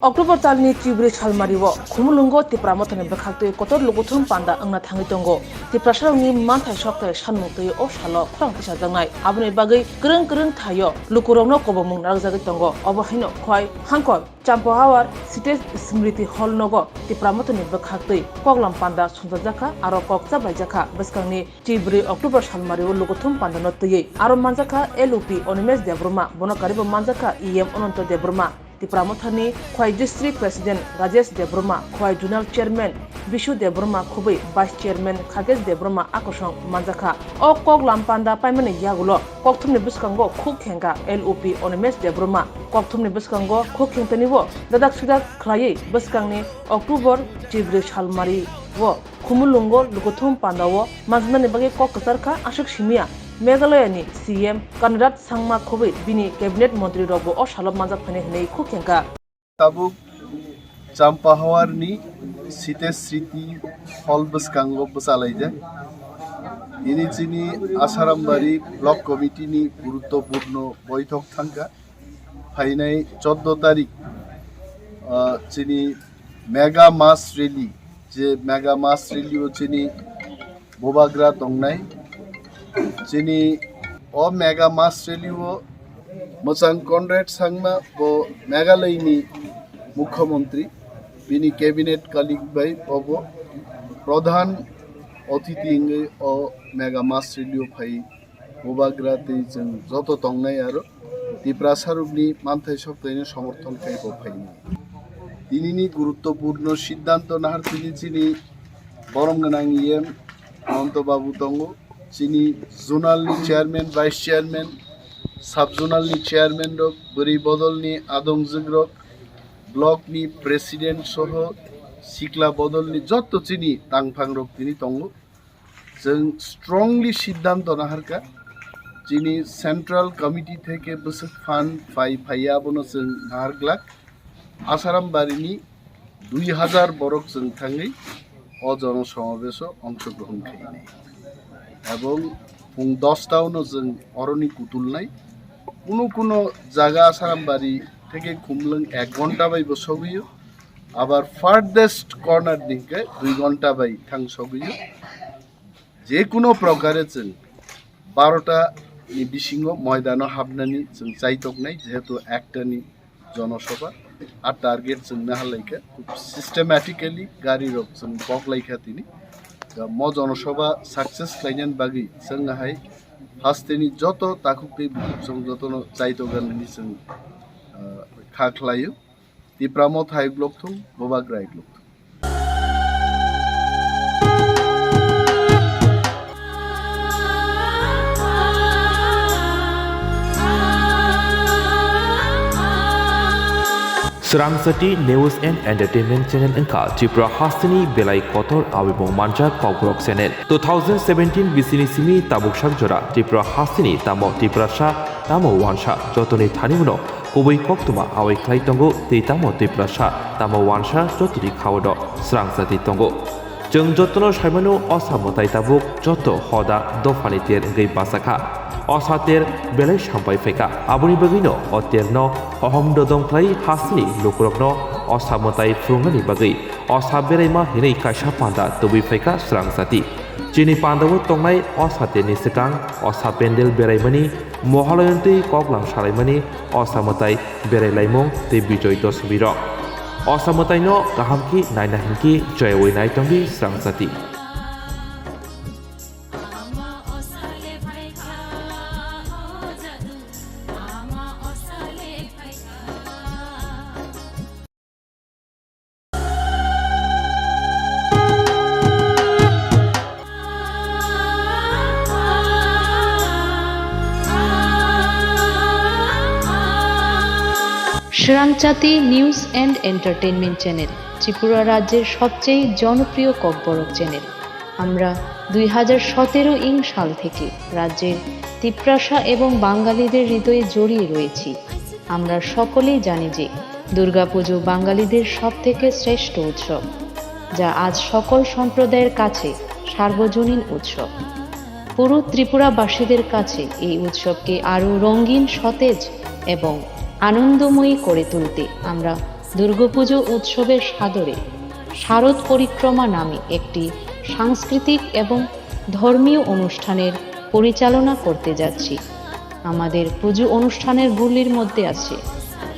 October talni Tibri Chalmariwo, Khumulwng TIPRA Motha Bakhaktui Kotor Lukuthum Panda Angna Thangi Tongo, TIPRA Sharangni Manthai Shoktai Shanmutui O Shalo Khowai Jangai, Abuni Bagwi Greng Thayo, Lukurongno Kobomung Narjagi Tongo, Obohino Khowai, Hankoi, Champo Hawar, Site Smriti Hall Nogo, TIPRA Motha Bakhaktui, Koglam Panda Sunjaka, Aro Kokza Bajaka, Baskangni Tibri October Chalmariwo Lukuthum Panda Notui, Aro Manjaka LUP Onimes Debruma, Bonokaribo Manjaka EM Ononto Debruma. TIPRA Mothani Khowai District President Rajesh Debruma, Khowai Zonal Chairman Bishu Debruma Khowai Vice Chairman Khages Debruma Akosong Manjaka O Koglam Panda Paimani Yagulo Kokthumni Buskango Khukhenga LOP Onimes Debruma Kokthumni Buskango Khukhengtaniwo Dadak Sudak Khlai Buskangni October Tibri Chalmari wo Khumulwng Lukuthum Pandawo Majnani Bagi Koktarka Ashok Shimia Meghalayani CM Kanrat Sangma Khowai Bini Cabinet Montri Robo O Shalom Manjak Phane Hnei Khukhenka Tabuk Champa Hawarni Site Sriti Hall Buskango Busalaija ini chini Asarambari Block Committee ni Guruttopurno Boithok Thangka Phainai 14 তারিখ chini Mega Mass Rally je Mega Mass Rally o chini BUBAGRA tongnai chini o Mega Mass Rally o Mochang Conrad Sangma bo Meghalayni Mukhyamantri bini Cabinet colleague by Bobo Pradhan অতিথি ইংগে ও mega মাস radio phi BUBAGRAতে जों যত তংনাই আরো ত্রিপুরা সারুবনি মানথাই সপ্তাহে সমর্থন খাইব ফাইনি দিনিনি গুরুত্বপূর্ণ সিদ্ধান্ত নাহার চিনি বরমগানাং ইএম অনন্তবাবু তঙ্গ চিনি জোনালনি চেয়ারম্যান ভাইস চেয়ারম্যান সাব জোনালনি চেয়ারম্যান রক বরি বদলনি আদংজগ রক ব্লকনি প্রেসিডেন্ট সহ সিকলা বদলনি যত চিনি তাংফাং রক তিনি তঙ্গ जों স্ট্রংলি সিদ্ধান্ত নাহারকা চিনি সেন্ট্রাল কমিটি থেকে বসক ফান্ড ফাইয়া বনো जों নাহারগ্লাক আসারামবাড়িনি 2000 বরক जों থাঙ্গি অ জনসমাবেশ অংশগ্রহণ খাইনি এবং ফুং 10 টাউনো जों অরনি কুতুলনাই কোনো জায়গা আসারামবাড়ি থেকে খুমলুং 1 ঘন্টা বাই বসগিও আবার ফার্দেস্ট কর্নার দিকে 2 ঘন্টা বাই থাং সগিও যে কোনো প্রকারে जों 12টা নি বিসিঙ্গ ময়দানো হাবনানি जों চাইতক নাই যেহেতু একটানি জনসভা আর টার্গেট जों নাহালাইকা খুব সিস্টেম্যাটিক্যালি গাড়ি রক जों বকলাইকা তিনি ম জনসভা সাকসেস লাইনান বাগি जों হাই ফাস্টেনি যত তাকুকে जों যতনো চাইতগানি जों খাখলায়ু Tripura মথাই গ্লকথুম BUBAGRAI গ্লকথুম Swrangchati News and Entertainment Channel engka TIPRA hastini belai kotor awibong manjak kogrok channel 2017 bisini simi tabuksak jora TIPRA hastini tamo TIPRA sha tamo wansha jotoni thanimuno koboi koktuma awai khlai tongo tei tamo TIPRA sha tamo wansha jotoni khawodo Swrangchati tongo जों जतनो साइमानो असामताय tabuk joto hoda dofani ter gei basakha অসাতের বেলাই সাম্পাই ফেকা আবুনি বাগিনো অতেরন অহম দদংখ্লাই হাসনি লুকুরগ্ন অসামতাই ফ্রুংনানি বাগৈ অসা বেরাইমা হিनै কাইসা পান্ডা তবি ফেকা Swrangchati চিনি পান্ডাবো তংনাই অসাতেরনি সিকাং অসা পেন্ডেল বেরাইমানি মহালয়ন্তৈ কগলাম সালাইমানি অসামতাই বেরাইলাইমং তে বিজয় দশমী রক অসামতাইনো গাহামকি নাইনাহিনকি জয়ওই নাইতংবি Swrangchati Swrangchati News and Entertainment Channel Tripura রাজ্যের সবচেয়ে জনপ্রিয় ককবরক চ্যানেল। আমরা 2017 সাল থেকে রাজ্যের তিপ্রাসা এবং বাঙালিদের হৃদয়ে জড়িয়ে রয়েছি। আমরা সকলেই জানি যে দুর্গাপুজো বাঙালিদের সবথেকে শ্রেষ্ঠ উৎসব, যা আজ সকল সম্প্রদায়ের কাছে সার্বজনীন উৎসব। পুরো ত্রিপুরাবাসীদের কাছে এই উৎসবকে আরও রঙিন, সতেজ এবং আনন্দময়ী করে তুলতে আমরা দুর্গাপুজো উৎসবের সাদরে শারদ পরিক্রমা নামে একটি সাংস্কৃতিক এবং ধর্মীয় অনুষ্ঠানের পরিচালনা করতে যাচ্ছি। আমাদের পুজো অনুষ্ঠানের গুলির মধ্যে আছে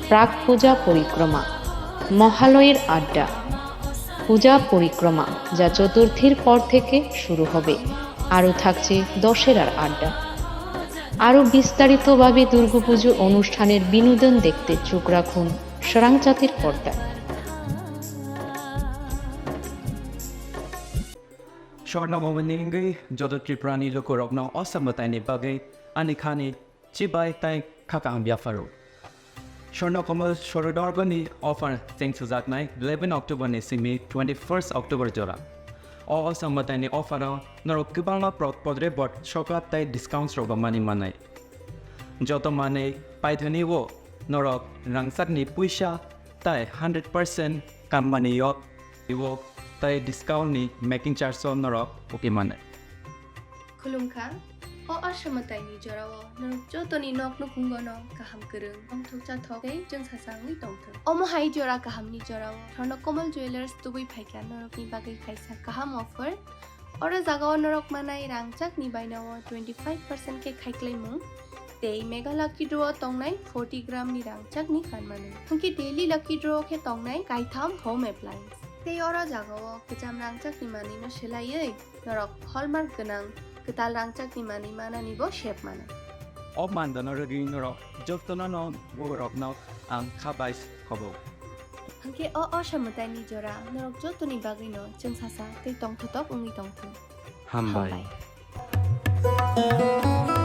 প্রাক পূজা পরিক্রমা, মহালয়ের আড্ডা, পূজা পরিক্রমা যা চতুর্থীর পর থেকে শুরু হবে, আরও থাকছে দশেরার আড্ডা। আরও বিস্তারিতভাবে দুর্গাপুজো অনুষ্ঠানের বিনোদন দেখতে চোখ রাখুন স্বরাংচাতির পর্দায়। Shortnamomningi Jodotriprani Lukurogno Osamatani Bagwi Anikani Chibai Tai Kakang Biafaro. Shornakomal Shorodorgani offer thanks to that night 11 October Nisimi 21st October Jora. Osamatani offer Norokibanga Podre Bot Shokat Tai discounts Roga Money Manai. Joto Mane Paithani Wo Norok Rangsakni Puisha Tai 100% Kamani Yok Iwo Tai discount ni making charge so norok ukimane. Khumulwng o asamatai ni jorao norok jotoni nok nukungo no kaham kereng ong thokcha thokai jeng sasangni tongthang. O mohai jora kaham ni jorao Khumulwng Jewelers tubui phaikla norok ni bagai kaisa kaham offer. Ora jagao norok manai rangchak ni bainao 25% ke khaiklai mung. Tei mega lucky draw tongnai 40 gram ni rangchak ni kanmane. Hangki daily lucky draw ke tongnai kaitham home appliance. Tei ora jagao kejam rangchak ni mani no selaiei norok hallmark genang ketal rangchak ni mani mana nibo shape mana. O mandano regi norok jotona no borok no ang khabais khobo. Hangke o samatai ni jora norok jotoni bagai no jeng sasa tei tongthotok ungi tongthang. Hambai. Hambai.